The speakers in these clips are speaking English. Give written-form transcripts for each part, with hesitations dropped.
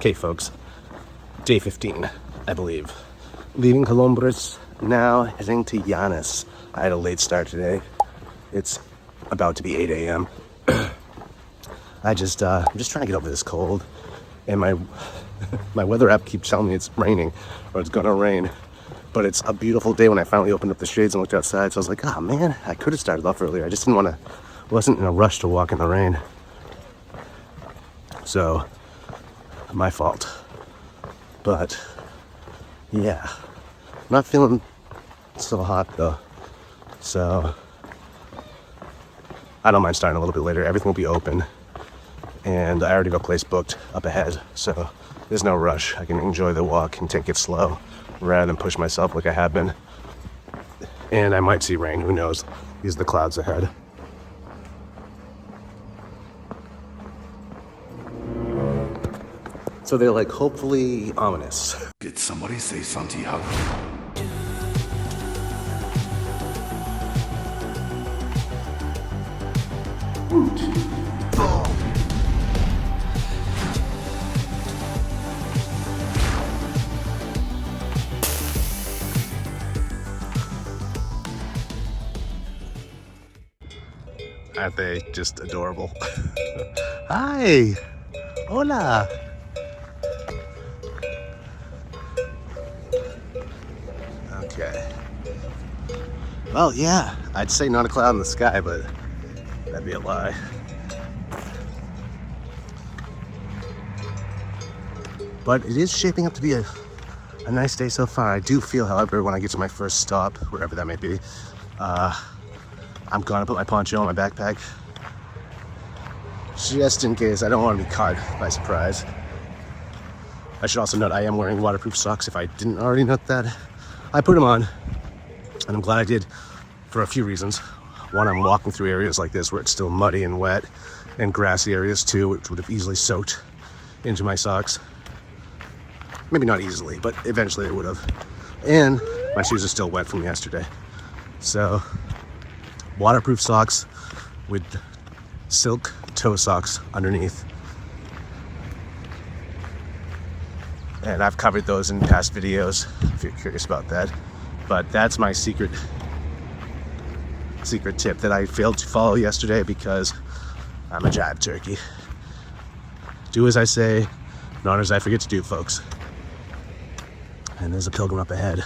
Okay, folks, day 15, I believe. Leaving Colombres, now heading to Llanes. I had a late start today. It's about to be 8 a.m. I'm just trying to get over this cold, and my weather app keeps telling me it's raining, or it's gonna rain. But it's a beautiful day when I finally opened up the shades and looked outside. So I was like, oh man, I could have started off earlier. I just wasn't in a rush to walk in the rain. So, my fault. But, yeah, not feeling so hot though. So, I don't mind starting a little bit later. Everything will be open. And I already got a place booked up ahead. So, there's no rush. I can enjoy the walk and take it slow rather than push myself like I have been. And I might see rain, who knows? These are the clouds ahead. So they're like hopefully ominous. Did somebody say Santiago? Aren't they just adorable? Hi! Hola! Okay. Well, yeah, I'd say not a cloud in the sky, but that'd be a lie. But it is shaping up to be a nice day so far. I do feel, however, when I get to my first stop, wherever that may be, I'm gonna put my poncho on my backpack just in case. I don't want to be caught by surprise. I should also note I am wearing waterproof socks if I didn't already note that. I put them on, and I'm glad I did for a few reasons. One, I'm walking through areas like this where it's still muddy and wet, and grassy areas too, which would have easily soaked into my socks. Maybe not easily, but eventually it would have. And my shoes are still wet from yesterday. So, waterproof socks with silk toe socks underneath. And I've covered those in past videos if you're curious about that. But that's my secret tip that I failed to follow yesterday because I'm a jive turkey. Do as I say, not as I forget to do, folks. And there's a pilgrim up ahead.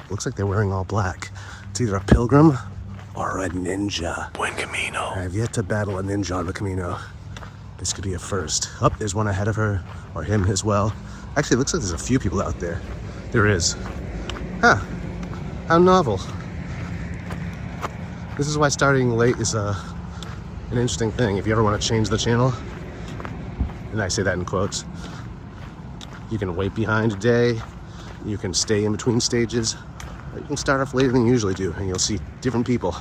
Looks like they're wearing all black. It's either a pilgrim or a ninja. Buen camino. I have yet to battle a ninja on the Camino. This could be a first. Oh, there's one ahead of her, or him as well. Actually, it looks like there's a few people out there. There is. Huh. How novel. This is why starting late is an interesting thing. If you ever want to change the channel, and I say that in quotes, you can wait behind a day, you can stay in between stages, or you can start off later than you usually do, and you'll see different people.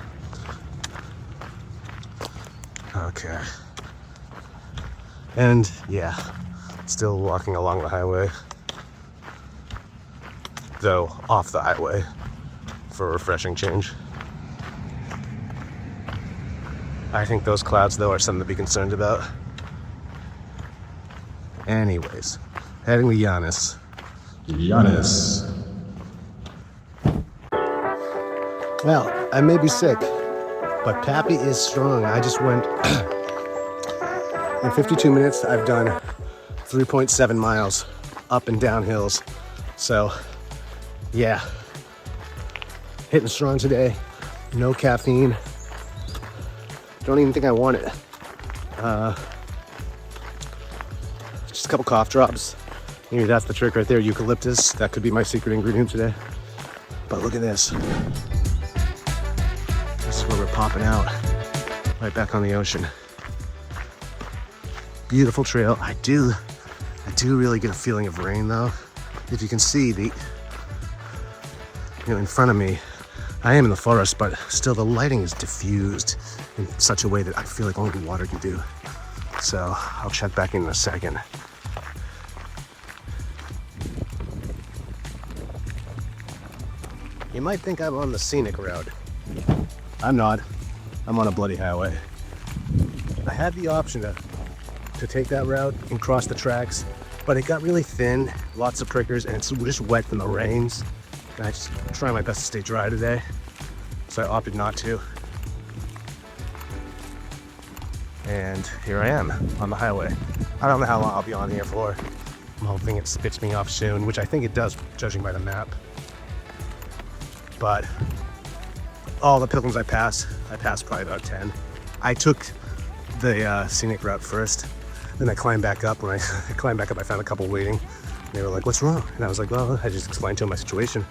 Okay. And yeah, still walking along the highway, though off the highway for a refreshing change. I think those clouds though are something to be concerned about. Anyways, heading to Llanes. Llanes. Well, I may be sick, but Pappy is strong. I just went, in 52 minutes, I've done 3.7 miles up and down hills. So, yeah, hitting strong today. No caffeine. Don't even think I want it. Just a couple cough drops. Maybe that's the trick right there, eucalyptus. That could be my secret ingredient today. But look at this. This is where we're popping out. Right back on the ocean. Beautiful trail. I do really get a feeling of rain though. If you can see in front of me, I am in the forest, but still the lighting is diffused in such a way that I feel like only water can do. So I'll check back in a second. You might think I'm on the scenic route. I'm not. I'm on a bloody highway. I had the option to to take that route and cross the tracks, but it got really thin, lots of prickers, and it's just wet from the rains. And I just try my best to stay dry today, so I opted not to. And here I am on the highway. I don't know how long I'll be on here for. I'm hoping it spits me off soon, which I think it does, judging by the map. But all the pilgrims I passed probably about 10. I took the scenic route first, then I climbed back up. When I climbed back up, I found a couple waiting. They were like, "What's wrong?" And I was like, "Well," I just explained to them my situation.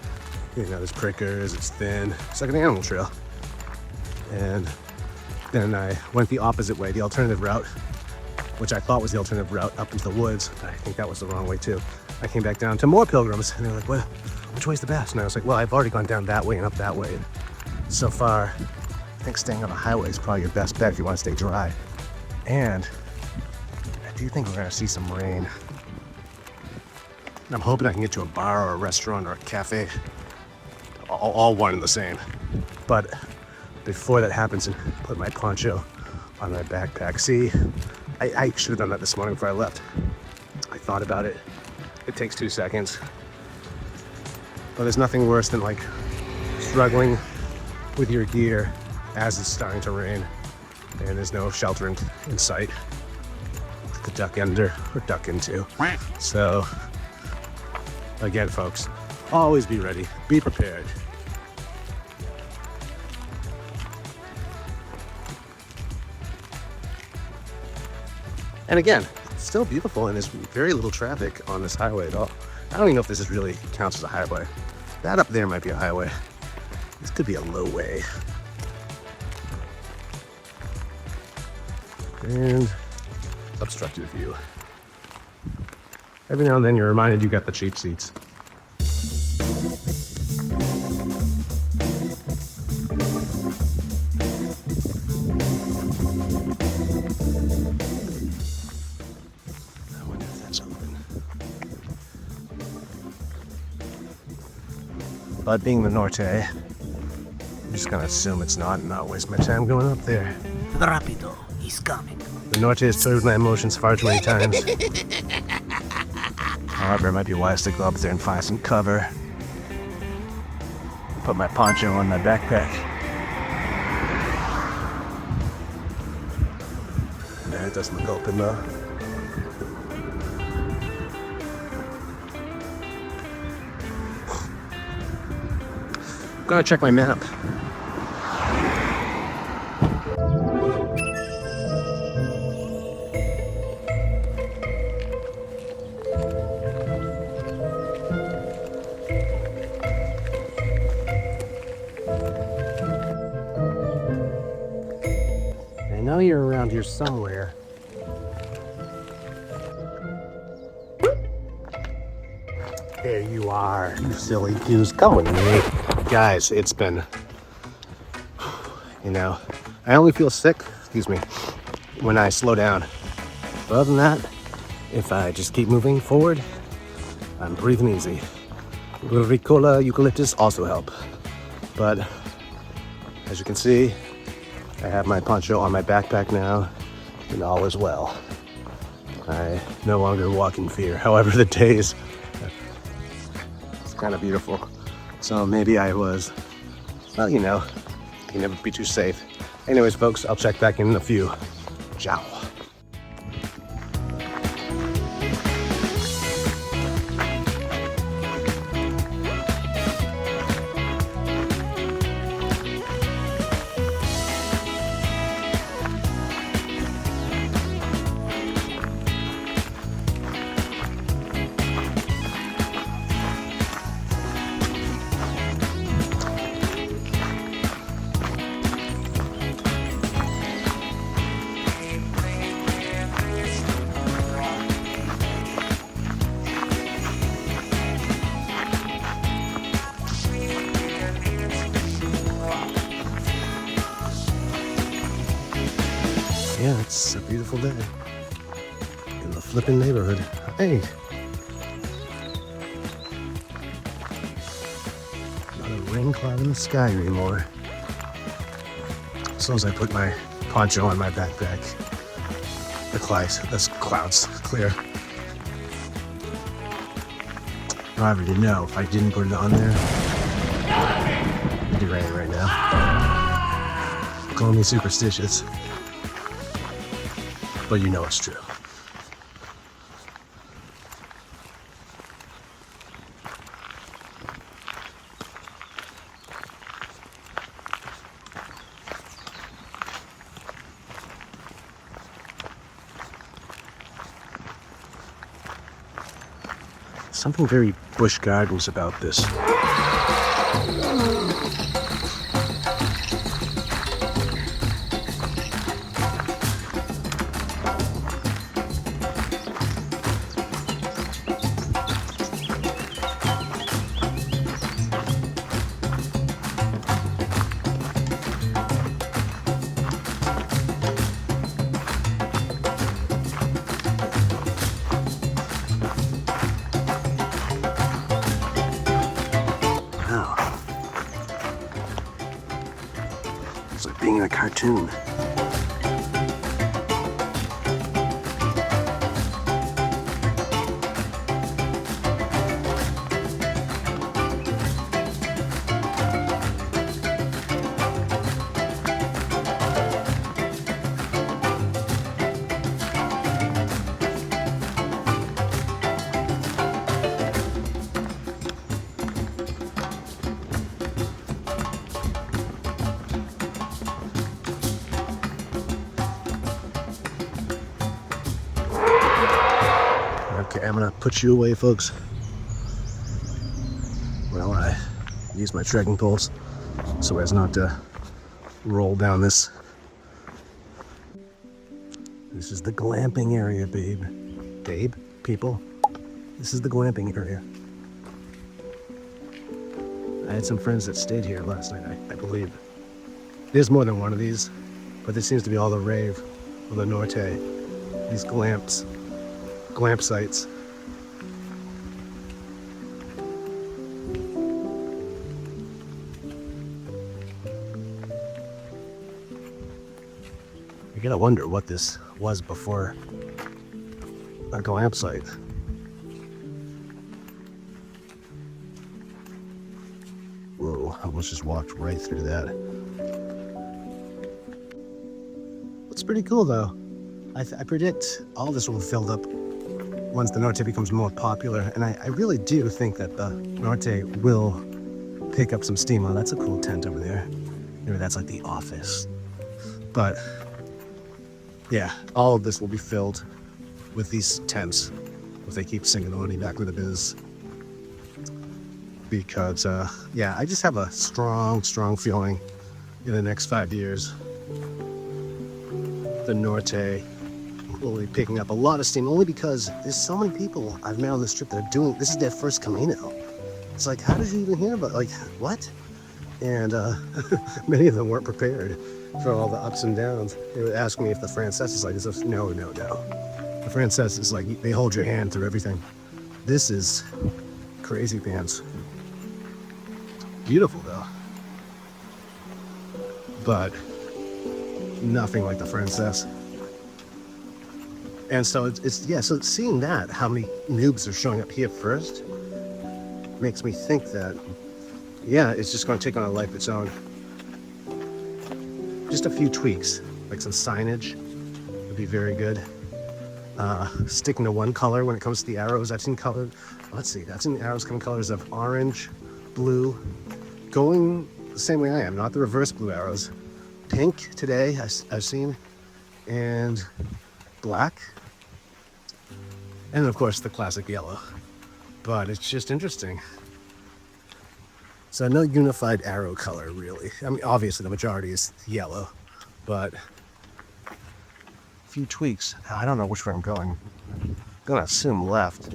You know, there's prickers, it's thin, it's like an animal trail. And then I went the opposite way, the alternative route, which I thought was the alternative route up into the woods. I think that was the wrong way too. I came back down to more pilgrims, and they were like, "Well, which way's the best?" And I was like, "Well, I've already gone down that way and up that way. And so far, I think staying on the highway is probably your best bet if you want to stay dry." And I do think we're gonna see some rain. I'm hoping I can get to a bar or a restaurant or a cafe, all one and the same. But before that happens, and put my poncho on my backpack. See, I should have done that this morning before I left. I thought about it. It takes 2 seconds. But there's nothing worse than like struggling with your gear as it's starting to rain and there's no shelter in sight to duck under or duck into. So again, folks, always be ready, be prepared. And again, it's still beautiful and there's very little traffic on this highway at all. I don't even know if this really counts as a highway. That up there might be a highway. This could be a low way. And obstructed view. Every now and then you're reminded you got the cheap seats. But being the Norte, I'm just gonna assume it's not and not waste my time going up there. Rapido, he's coming. The Norte has towed my emotions far too many times. However, it might be wise to go up there and find some cover. Put my poncho on my backpack. Yeah, it doesn't look open though. Gotta check my map. I know you're around here somewhere. There you are, you silly goose. Come with me. Guys, it's been, you know, I only feel sick, when I slow down. But other than that, if I just keep moving forward, I'm breathing easy. Ricola eucalyptus also help. But as you can see, I have my poncho on my backpack now, and all is well. I no longer walk in fear. However, the days, it's kind of beautiful. So maybe I was, well, you know, you can never be too safe. Anyways, folks, I'll check back in a few. Ciao. Yeah, it's a beautiful day in the flipping neighborhood. Hey, not a rain cloud in the sky anymore. As long as I put my poncho on my backpack. clouds clear. I already know if I didn't put it on there, it'd be raining right now. Call me superstitious, but you know it's true. Something very Busch Gardens about this. It's like being in a cartoon. Okay, I'm gonna put you away, folks. Well, I use my trekking poles so as not to roll down this. This is the glamping area, babe. Babe? People? This is the glamping area. I had some friends that stayed here last night, I believe. There's more than one of these, but this seems to be all the rave on the Norte. These glamp sites. You gotta wonder what this was before a glamp site. Whoa, I almost just walked right through that. It's pretty cool though. I predict all this will be filled up once the Norte becomes more popular, and I really do think that the Norte will pick up some steam. Oh, that's a cool tent over there. Maybe that's like the office. But yeah, all of this will be filled with these tents if they keep singing on back with the biz. Because yeah, I just have a strong feeling in the next 5 years the Norte will be picking up a lot of steam, only because there's so many people I've met on this trip that are doing this. Is their first Camino. It's like, how did you even hear about it? Like, what? And many of them weren't prepared for all the ups and downs. They would ask me if the Frances is like this. No. The Frances is like, they hold your hand through everything. This is crazy pants. Beautiful though, but nothing like the Frances. And so it's yeah, so seeing that, how many noobs are showing up here first, makes me think that, yeah, it's just going to take on a life of its own. Just a few tweaks, like some signage would be very good. Sticking to one color when it comes to the arrows. I've seen the arrows come in colors of orange, blue, going the same way I am, not the reverse blue arrows. Pink today I've seen, and black, and of course the classic yellow. But it's just interesting. So no unified arrow color really. I mean, obviously the majority is yellow, but a few tweaks. I don't know which way I'm going. I'm gonna assume left,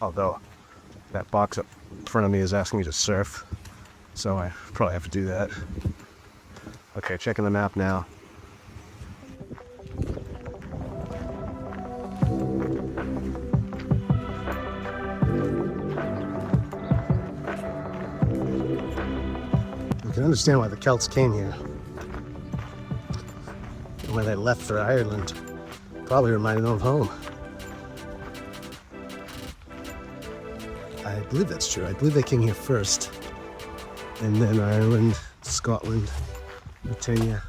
although that box up in front of me is asking me to surf, so I probably have to do that. Okay, checking the map now. You can understand why the Celts came here, and why they left for Ireland. Probably reminded them of home. I believe that's true. I believe they came here first, and then Ireland, Scotland, Britannia.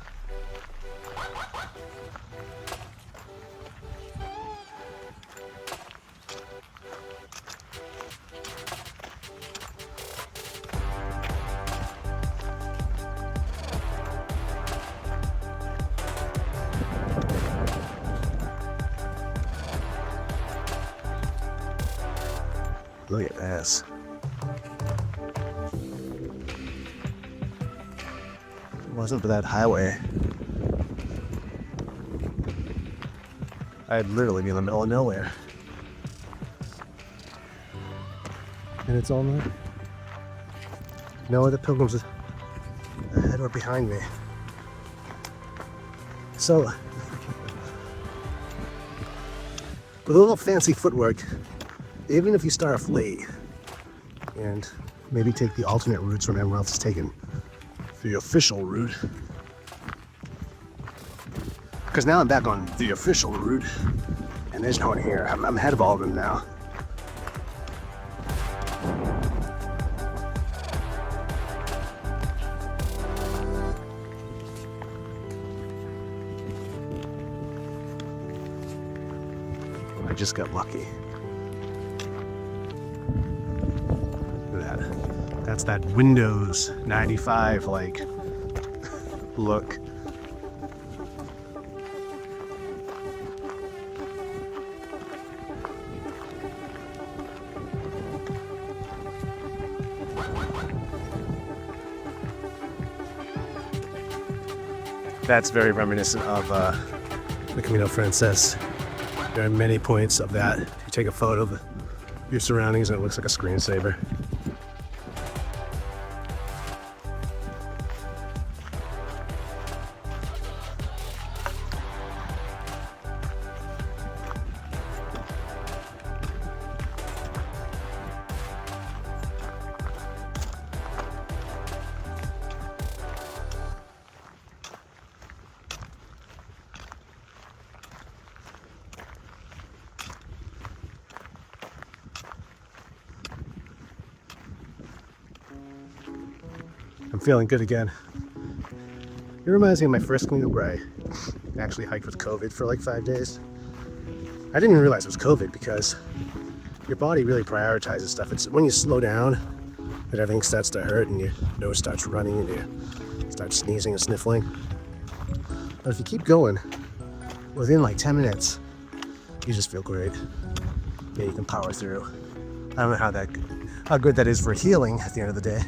Look at this. If it wasn't for that highway, I'd literally be in the middle of nowhere. And it's all night. No other pilgrims ahead or behind me. So, with a little fancy footwork, even if you start off late and maybe take the alternate routes when everyone else is taking the official route, because now I'm back on the official route and there's no one here. I'm ahead of all of them now. I just got lucky. That's that Windows 95 like look. That's very reminiscent of the Camino Frances. There are many points of that. You take a photo of your surroundings and it looks like a screensaver. I'm feeling good again. It reminds me of my first Camino where I actually hiked with COVID for like 5 days. I didn't even realize it was COVID because your body really prioritizes stuff. It's when you slow down that everything starts to hurt and your nose starts running and you start sneezing and sniffling. But if you keep going, within like 10 minutes, you just feel great. Yeah, you can power through. I don't know how good that is for healing at the end of the day.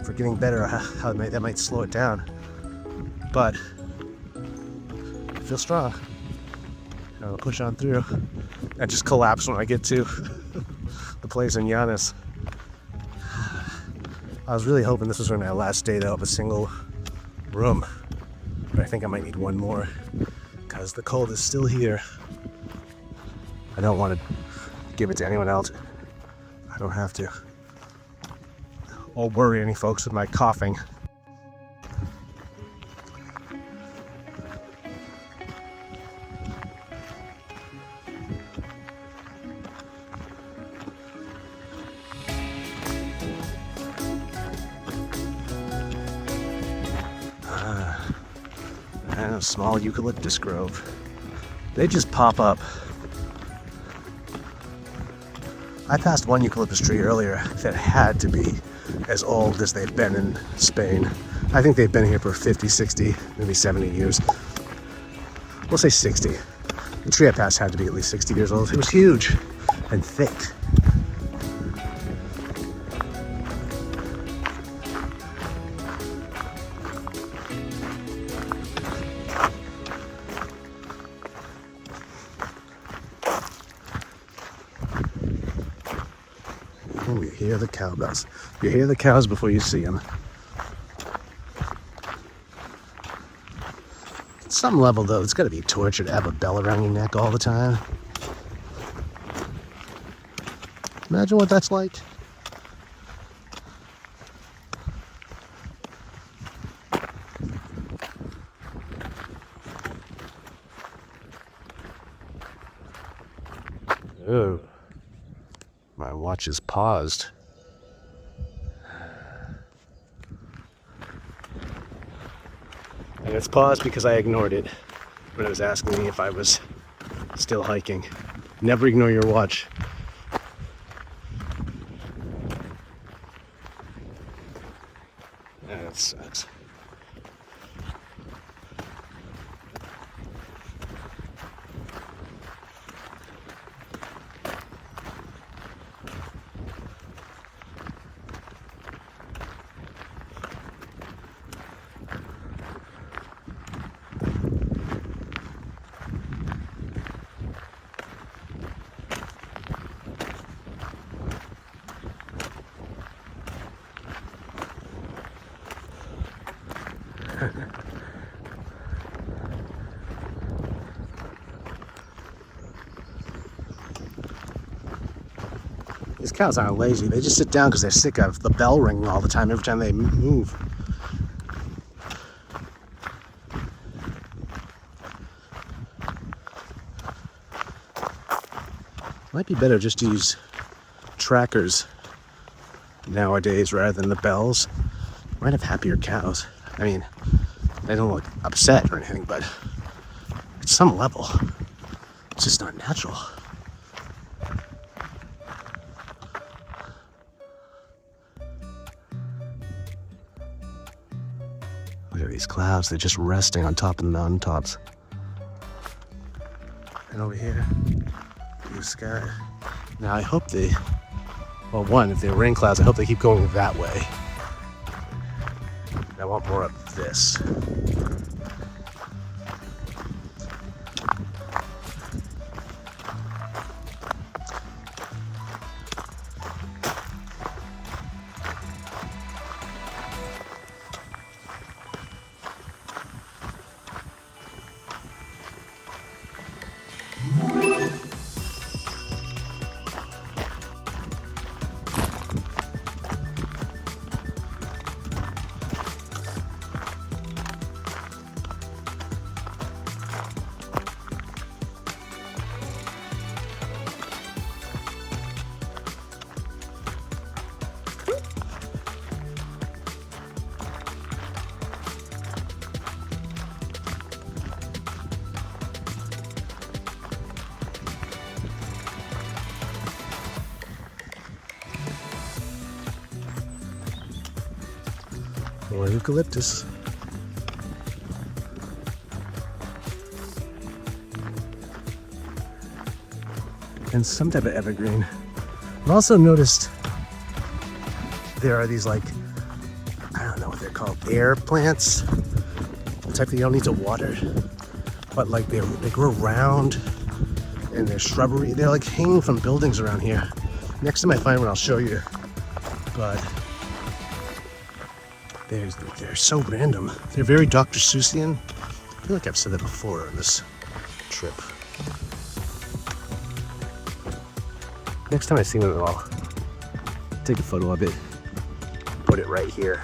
For getting better, how that might slow it down, but I feel strong. I'll push on through. I just collapse when I get to the place in Llanes. I was really hoping this was going to be my last day though of a single room, but I think I might need one more because the cold is still here. I don't want to give it to anyone else. I don't have to. Or worry any folks with my coughing. And a small eucalyptus grove. They just pop up. I passed one eucalyptus tree earlier that had to be as old as they've been in Spain. I think they've been here for 50, 60, maybe 70 years. We'll say 60. The tree I passed had to be at least 60 years old. It was huge and thick. Oh, you hear the cowbells. You hear the cows before you see them. At some level, though, it's got to be torture to have a bell around your neck all the time. Imagine what that's like. Oh, my watch is paused. And it's paused because I ignored it when it was asking me if I was still hiking. Never ignore your watch. That sucks. These cows aren't lazy. They just sit down because they're sick of the bell ringing all the time every time they move. Might be better just to use trackers nowadays rather than the bells. Might have happier cows. I mean, they don't look upset or anything, but at some level, it's just not natural. Look at these clouds, they're just resting on top of the mountaintops. And over here, blue sky. Now I hope they, well, one, if they're rain clouds, I hope they keep going that way. I want more of this. More eucalyptus. And some type of evergreen. I've also noticed there are these, like, I don't know what they're called, air plants. The type that you don't need to water. But like they grow round and they're shrubbery. They're like hanging from buildings around here. Next time I find one, I'll show you. But they're so random. They're very Dr. Seussian. I feel like I've said that before on this trip. Next time I see one, I'll take a photo of it, put it right here.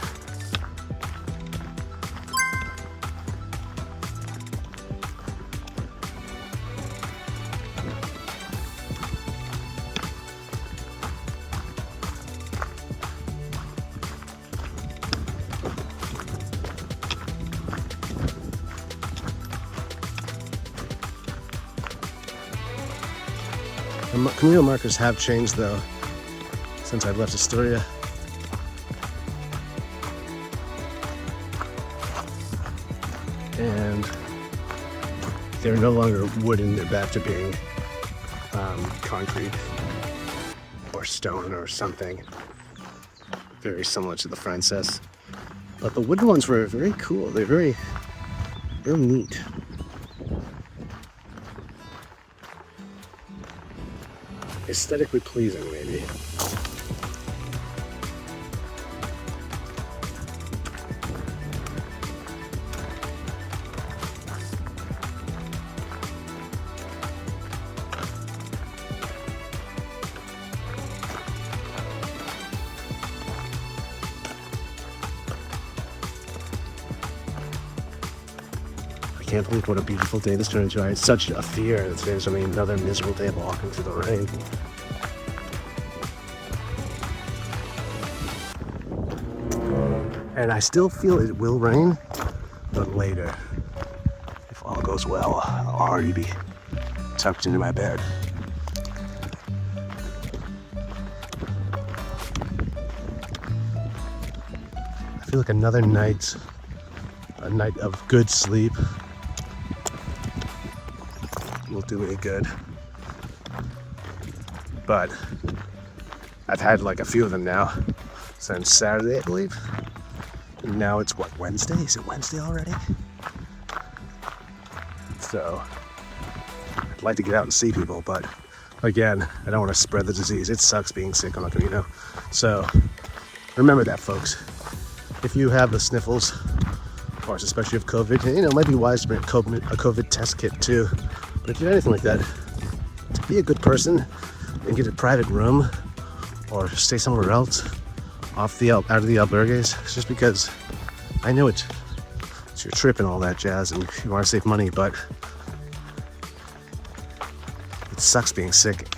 The Camino markers have changed though since I've left Astoria. And they're no longer wooden, they're back to being concrete or stone or something. Very similar to the Frances. But the wooden ones were very cool. They're very neat. Aesthetically pleasing, maybe. can't believe what a beautiful day this turned into. I had such a fear that today's going to be another miserable day of walking through the rain. And I still feel it will rain, but later, if all goes well, I'll already be tucked into my bed. I feel like another night, a night of good sleep will do me good. But I've had like a few of them now since Saturday, I believe. And now it's what, Wednesday? Is it Wednesday already? So I'd like to get out and see people, but again, I don't want to spread the disease. It sucks being sick on the Camino. So remember that, folks. If you have the sniffles, of course, especially if COVID, it might be wise to bring a COVID test kit too. But if you have anything like that, be a good person and get a private room or stay somewhere else out of the albergues. It's just because I know it's your trip and all that jazz and you want to save money, but it sucks being sick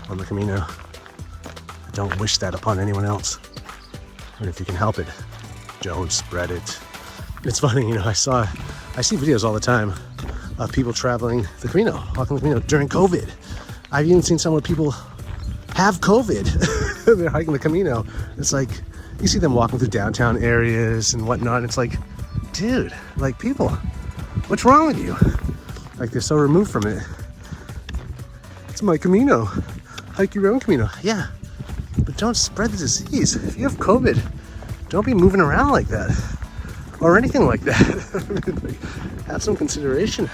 on the Camino. I don't wish that upon anyone else. And if you can help it, don't spread it. It's funny, I see videos all the time of people traveling the Camino, walking the Camino during COVID. I've even seen some where people have COVID. They're hiking the Camino. It's like, you see them walking through downtown areas and whatnot. And it's like, dude, like, people, what's wrong with you? Like, they're so removed from it. It's my Camino. Hike your own Camino. Yeah, but don't spread the disease. If you have COVID, don't be moving around like that or anything like that. Like, have some consideration.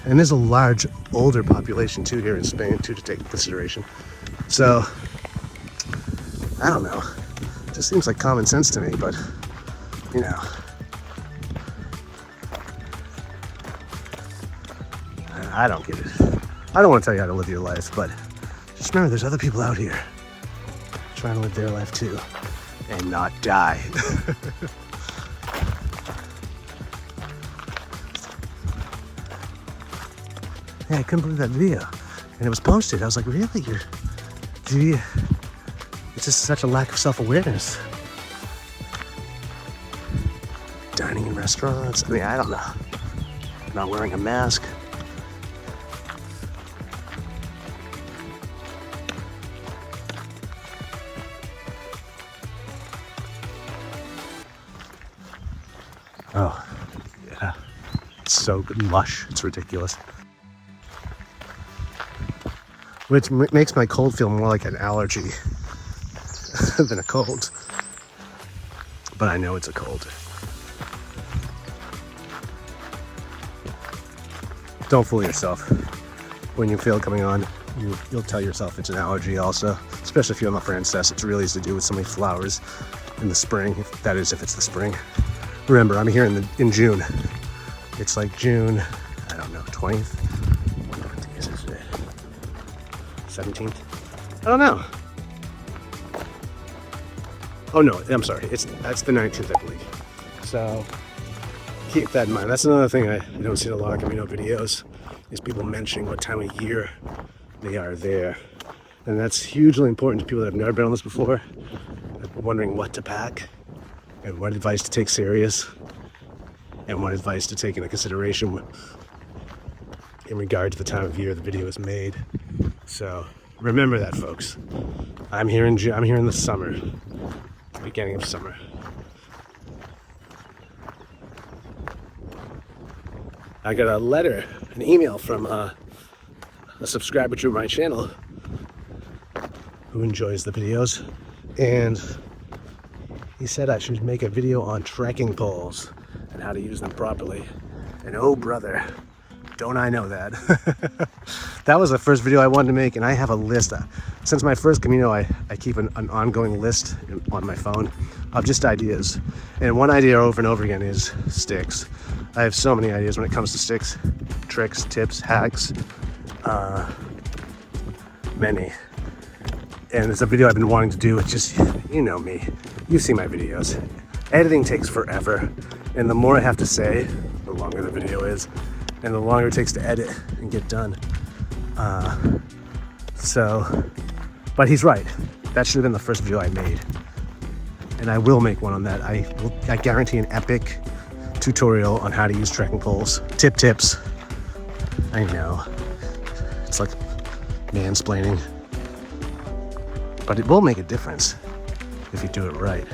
And there's a large older population too here in Spain too to take into consideration. So I don't know. It just seems like common sense to me, but I don't get it. I don't want to tell you how to live your life, but just remember there's other people out here trying to live their life too and not die. Yeah, I couldn't believe that video. And it was posted. I was like, really? It's just such a lack of self-awareness. Dining in restaurants. I mean, I don't know. Not wearing a mask. Oh, yeah. It's so good and lush. It's ridiculous. Which makes my cold feel more like an allergy than a cold. But I know it's a cold. Don't fool yourself. When you feel it coming on, you'll tell yourself it's an allergy also. Especially if you're on the Frances, it's really easy to do with so many flowers in the spring. If it's the spring. Remember, I'm here in June. It's like June, I don't know, 20th? What day is it today? 17th? I don't know. Oh no, I'm sorry. That's the 19th, I believe. So keep that in mind. That's another thing I don't see in a lot of Camino videos, is people mentioning what time of year they are there. And that's hugely important to people that have never been on this before, wondering what to pack and what advice to take serious and what advice to take into consideration in regard to the time of year the video is made. So remember that, folks. I'm here in the summer, beginning of summer. I got a letter, an email from a subscriber to my channel who enjoys the videos, and he said I should make a video on trekking poles and how to use them properly. And oh brother, don't I know that. That was the first video I wanted to make, and I have a list. Since my first Camino, I keep an ongoing list on my phone of just ideas. And one idea over and over again is sticks. I have so many ideas when it comes to sticks, tricks, tips, hacks, many. And it's a video I've been wanting to do. It's just, you know me. You see my videos. Editing takes forever, and the more I have to say, the longer the video is, and the longer it takes to edit and get done. But he's right. That should have been the first video I made. And I will make one on that. I guarantee an epic tutorial on how to use trekking poles. Tips. I know. It's like mansplaining. But it will make a difference if you do it right.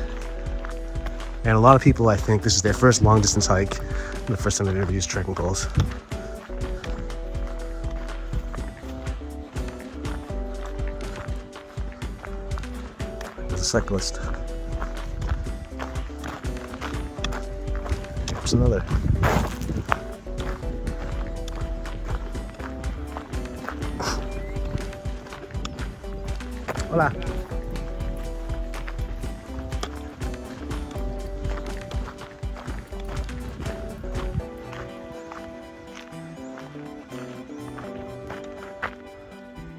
And a lot of people, I think, this is their first long distance hike and the first time they've ever used trekking poles. There's a cyclist. There's another. Hola.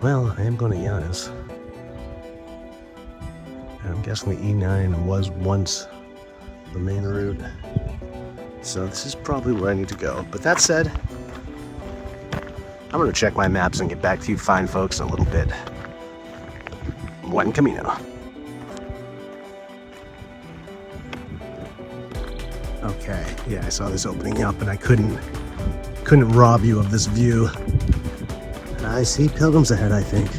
Well, I am going to Llanes. And I'm guessing the E9 was once the main route. So this is probably where I need to go. But that said, I'm going to check my maps and get back to you fine folks in a little bit. Buen camino. Okay, yeah, I saw this opening up and I couldn't rob you of this view. I see pilgrims ahead, I think.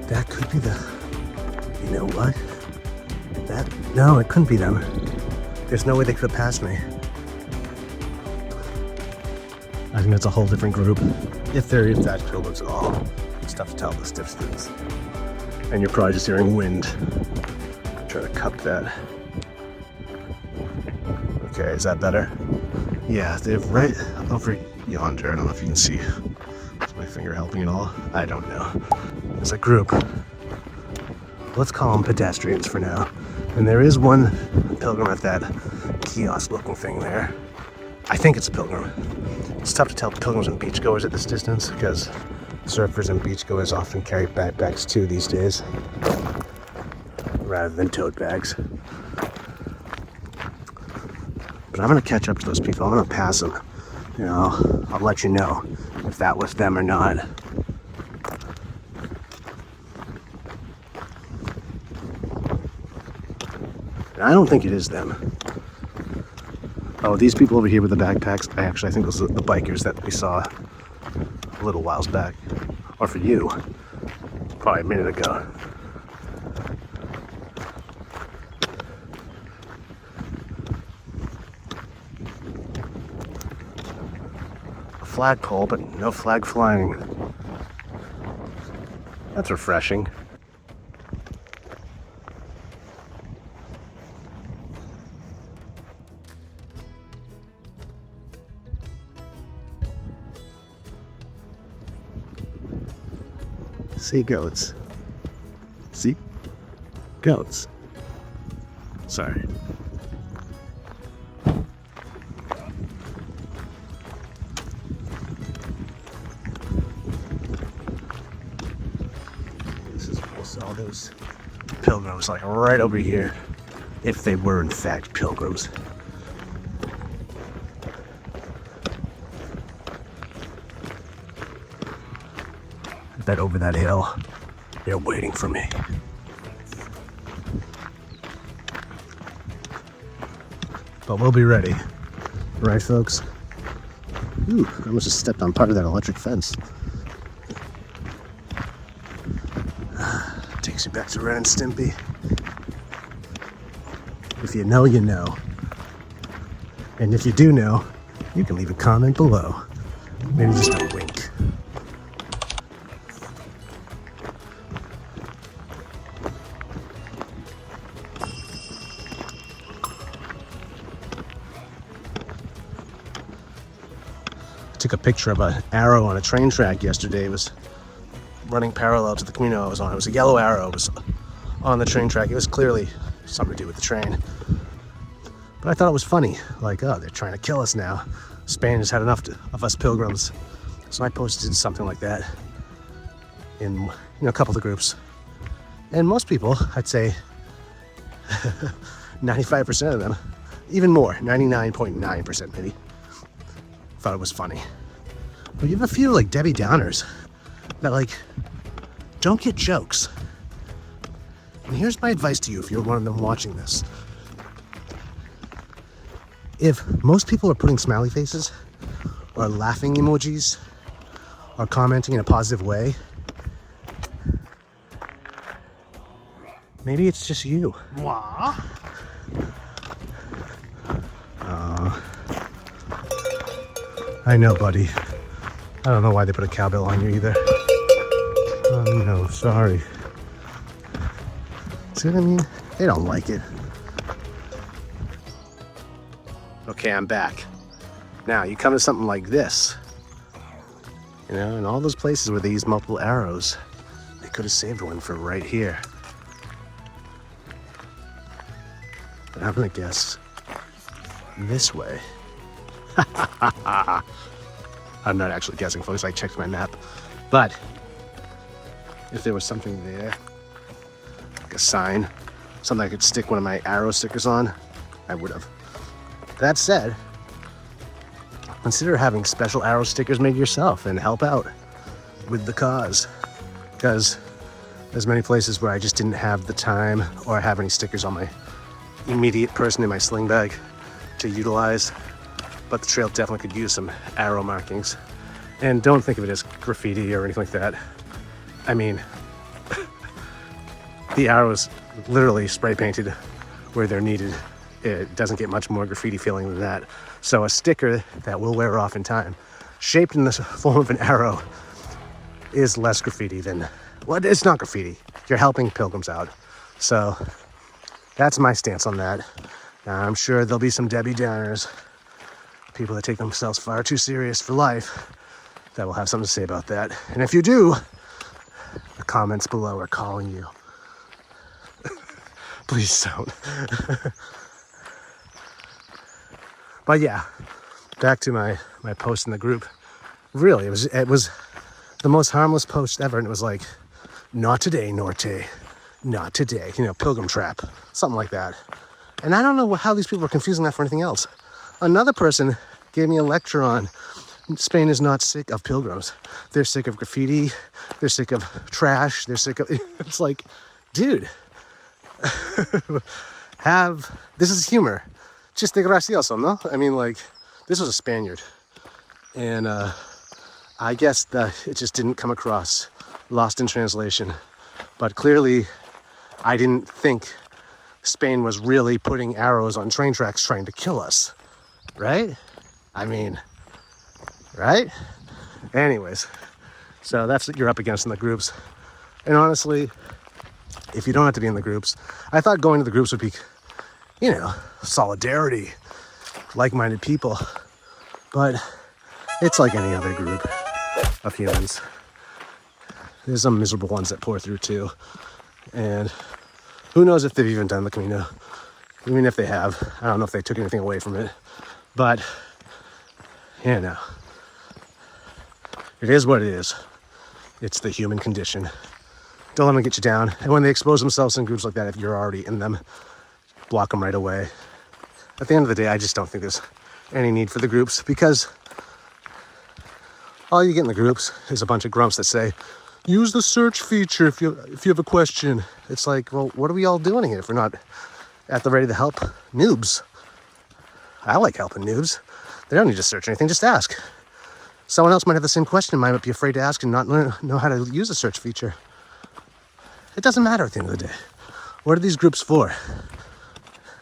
That could be the... You know what? No, it couldn't be them. There's no way they could have passed me. I think that's a whole different group. If that's pilgrims at all. It's tough to tell this distance. And you're probably just hearing wind. Try to cup that. Okay, is that better? Yeah, they're right over yonder. I don't know if you can see. Is my finger helping at all? I don't know. There's a group. Let's call them pedestrians for now. And there is one pilgrim at that kiosk looking thing there. I think it's a pilgrim. It's tough to tell pilgrims and beachgoers at this distance because surfers and beachgoers often carry backpacks too these days rather than tote bags. But I'm gonna catch up to those people. I'm gonna pass them. You know, I'll let you know if that was them or not. I don't think it is them. Oh, these people over here with the backpacks, I think those are the bikers that we saw a little whiles back. Or for you, probably a minute ago. A flagpole, but no flag flying. That's refreshing. See goats. See? Goats. Sorry. This is all those pilgrims, like right over here, if they were in fact pilgrims. I bet over that hill, they're waiting for me. But we'll be ready. Right, folks? Ooh, I almost just stepped on part of that electric fence. Takes you back to Ren and Stimpy. If you know, you know. And if you do know, you can leave a comment below. Maybe just a wink. Took a picture of an arrow on a train track yesterday. It was running parallel to the Camino I was on. It was a yellow arrow. It was on the train track. It was clearly something to do with the train. But I thought it was funny. Like, oh, they're trying to kill us now. Spain has had enough of us pilgrims. So I posted something like that in a couple of the groups. And most people, I'd say 95% of them, even more, 99.9% maybe, thought it was funny. But you have a few like Debbie Downers that like don't get jokes. And here's my advice to you if you're one of them watching this. If most people are putting smiley faces or laughing emojis or commenting in a positive way, maybe it's just you. I know, buddy. I don't know why they put a cowbell on you either. Oh no, sorry. See what I mean? They don't like it. Okay, I'm back. Now, you come to something like this. You know, in all those places where they use multiple arrows, they could have saved one for right here. But I'm gonna guess this way. I'm not actually guessing, folks. I checked my map. But if there was something there, like a sign, something I could stick one of my arrow stickers on, I would have. That said, consider having special arrow stickers made yourself and help out with the cause. Because there's many places where I just didn't have the time or have any stickers on my immediate person in my sling bag to utilize. But the trail definitely could use some arrow markings. And don't think of it as graffiti or anything like that. I mean, the arrows literally spray painted where they're needed. It doesn't get much more graffiti feeling than that. So a sticker that will wear off in time, shaped in the form of an arrow, is less graffiti than, well, it's not graffiti. You're helping pilgrims out. So that's my stance on that. Now, I'm sure there'll be some Debbie Downers, people that take themselves far too serious for life, that will have something to say about that. And if you do, the comments below are calling you. Please don't. But yeah, back to my post in the group. Really, it was the most harmless post ever, and it was like, not today, Norte. Not today. You know, pilgrim trap. Something like that. And I don't know how these people are confusing that for anything else. Another person gave me a lecture on Spain is not sick of pilgrims. They're sick of graffiti. They're sick of trash. They're sick of... It's like, dude, this is humor. Chiste gracioso, no? I mean, like, this was a Spaniard. And I guess that it just didn't come across. Lost in translation. But clearly, I didn't think Spain was really putting arrows on train tracks trying to kill us. Right? I mean, right? Anyways, so that's what you're up against in the groups. And honestly, if you don't have to be in the groups, I thought going to the groups would be, you know, solidarity, like-minded people. But it's like any other group of humans. There's some miserable ones that pour through too. And who knows if they've even done the Camino. Even if they have, I don't know if they took anything away from it. But, you know, it is what it is. It's the human condition. Don't let them get you down. And when they expose themselves in groups like that, if you're already in them, block them right away. At the end of the day, I just don't think there's any need for the groups, because all you get in the groups is a bunch of grumps that say, use the search feature if you have a question. It's like, well, what are we all doing here if we're not at the ready to help noobs? I like helping noobs. They don't need to search anything, just ask. Someone else might have the same question, might be afraid to ask and not know how to use the search feature. It doesn't matter at the end of the day. What are these groups for,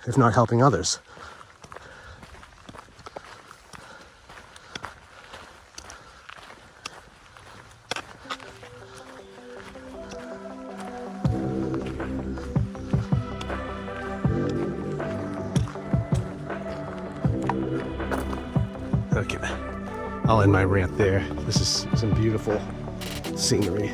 if not helping others? Okay, I'll end my rant there. This is some beautiful scenery.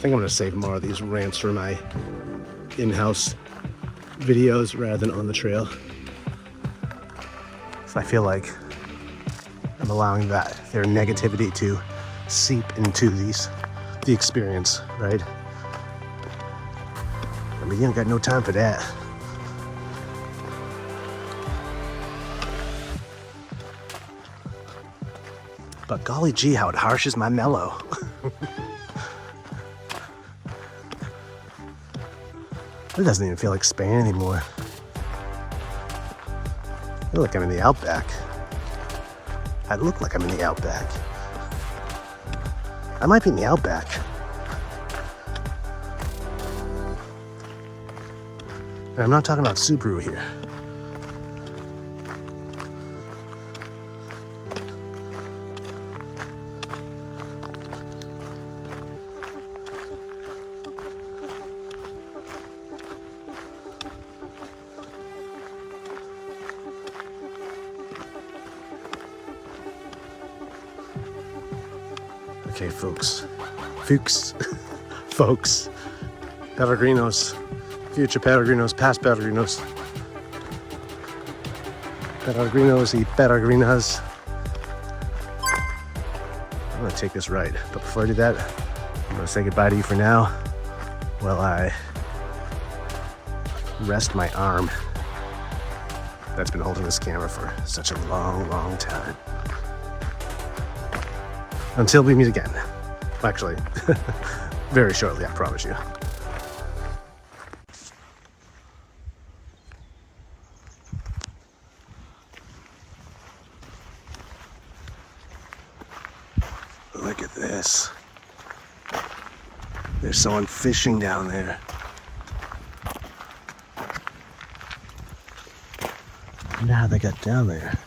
think I'm gonna save more of these rants for my in-house videos rather than on the trail. So I feel like I'm allowing their negativity to seep into the experience, right? I mean, you ain't got no time for that. But golly gee, how it harshes my mellow. It doesn't even feel like Spain anymore. I feel like I'm in the outback. I look like I'm in the outback. I might be in the outback. And I'm not talking about Subaru here. Okay, folks, Peregrinos, future Peregrinos, past Peregrinos, Peregrinos y Peregrinas. I'm gonna take this right, but before I do that, I'm gonna say goodbye to you for now while I rest my arm that's been holding this camera for such a long, long time. Until we meet again. Actually, very shortly, I promise you. Look at this. There's someone fishing down there. I wonder how they got down there.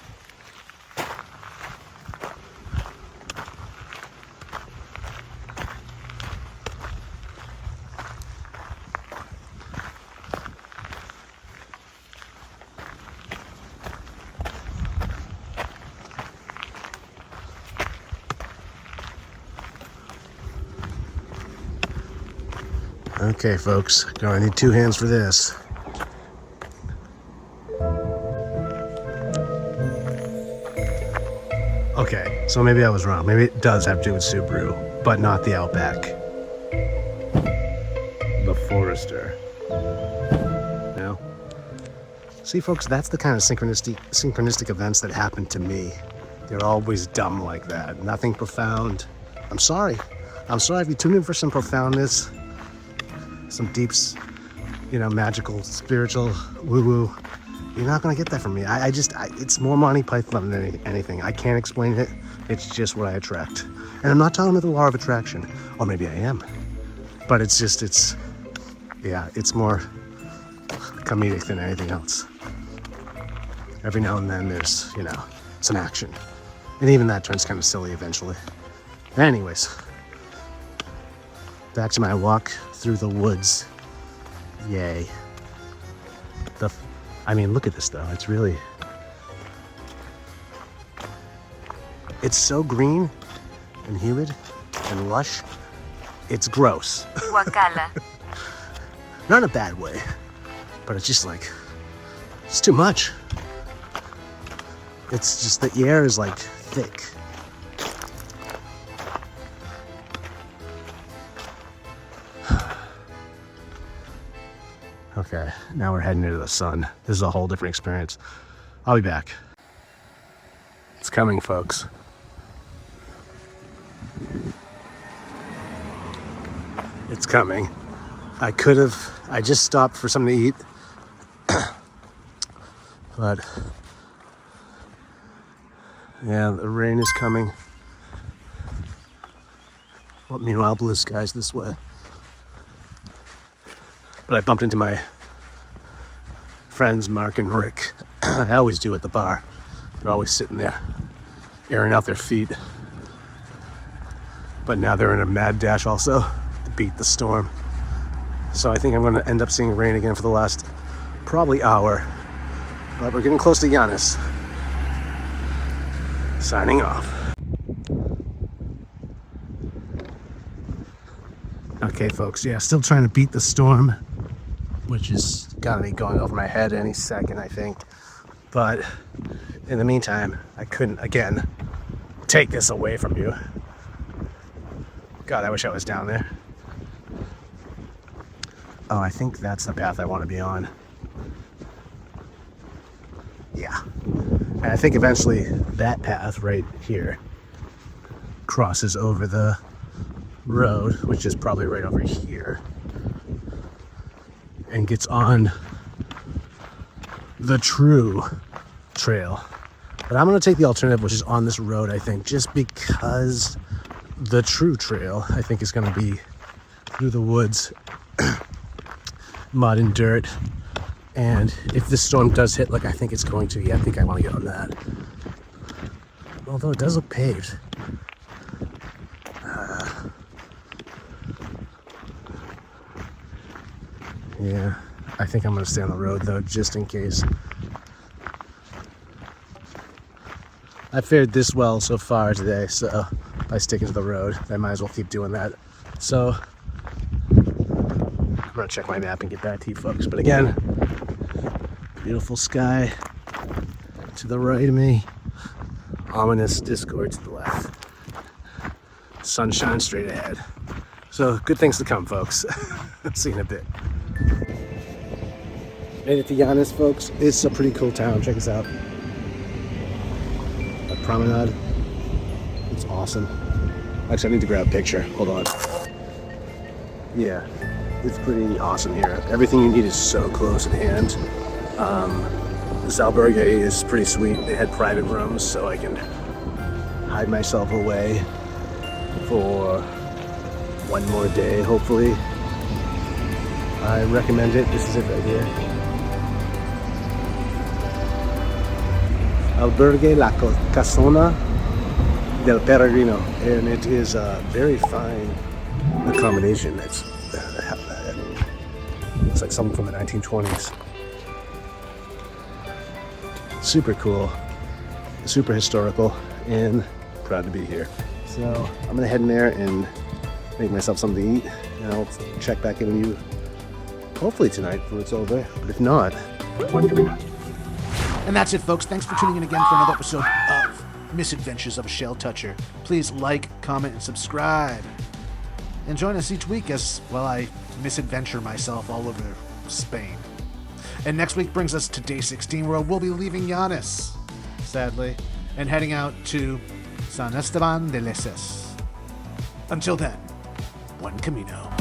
Okay, folks, gonna need two hands for this. Okay, so maybe I was wrong. Maybe it does have to do with Subaru, but not the Outback. The Forester. No? See, folks, that's the kind of synchronistic events that happen to me. They're always dumb like that. Nothing profound. I'm sorry. I'm sorry if you tuned in for some profoundness. Some deep, magical, spiritual, woo-woo. You're not gonna get that from me. It's more Monty Python than anything. I can't explain it. It's just what I attract. And I'm not talking about the law of attraction. Or maybe I am. But it's more comedic than anything else. Every now and then there's, some action. And even that turns kind of silly eventually. Anyways, back to my walk through the woods. Yay. Look at this though. It's so green and humid and lush. It's gross. Wakala. Not in a bad way, but it's just it's too much. It's just the air is thick. Okay, now we're heading into the sun. This is a whole different experience. I'll be back. It's coming, folks. It's coming. I just stopped for something to eat. But, yeah, the rain is coming. Well, meanwhile, blue skies this way. But I bumped into my friends, Mark and Rick. I always do at the bar. They're always sitting there, airing out their feet. But now they're in a mad dash also to beat the storm. So I think I'm gonna end up seeing rain again for the last probably hour. But we're getting close to Llanes. Signing off. Okay, folks, yeah, still trying to beat the storm, which is gotta be going over my head any second, I think. But in the meantime, I couldn't, again, take this away from you. God, I wish I was down there. Oh, I think that's the path I want to be on. Yeah. And I think eventually that path right here crosses over the road, which is probably right over here, and gets on the true trail. But I'm going to take the alternative, which is on this road, I think, just because the true trail, I think, is going to be through the woods, mud and dirt. And if this storm does hit, like I think it's going to, yeah, I think I want to get on that. Although it does look paved. Yeah, I think I'm going to stay on the road, though, just in case. I fared this well so far today, so by sticking to the road, I might as well keep doing that. So I'm going to check my map and get back to you folks. But again, beautiful sky to the right of me, ominous discord to the left, sunshine straight ahead. So good things to come, folks. See you in a bit. Made it to Llanes, folks. It's a pretty cool town. Check this out. A promenade. It's awesome. Actually, I need to grab a picture. Hold on. Yeah, it's pretty awesome here. Everything you need is so close at hand. This albergue is pretty sweet. They had private rooms, so I can hide myself away for one more day, hopefully. I recommend it. This is it right here. Albergue La Casona del Peregrino, and it is a very fine accommodation. It's looks like something from the 1920s. Super cool, super historical, and proud to be here. So I'm gonna head in there and make myself something to eat, and I'll check back in with you hopefully tonight before it's over, but if not, when can we not? And that's it, folks. Thanks for tuning in again for another episode of Misadventures of a Shell Toucher. Please like, comment, and subscribe. And join us each week as, well, I misadventure myself all over Spain. And next week brings us to day 16, where we'll be leaving Llanes, sadly, and heading out to San Esteban de Leses. Until then, buen camino.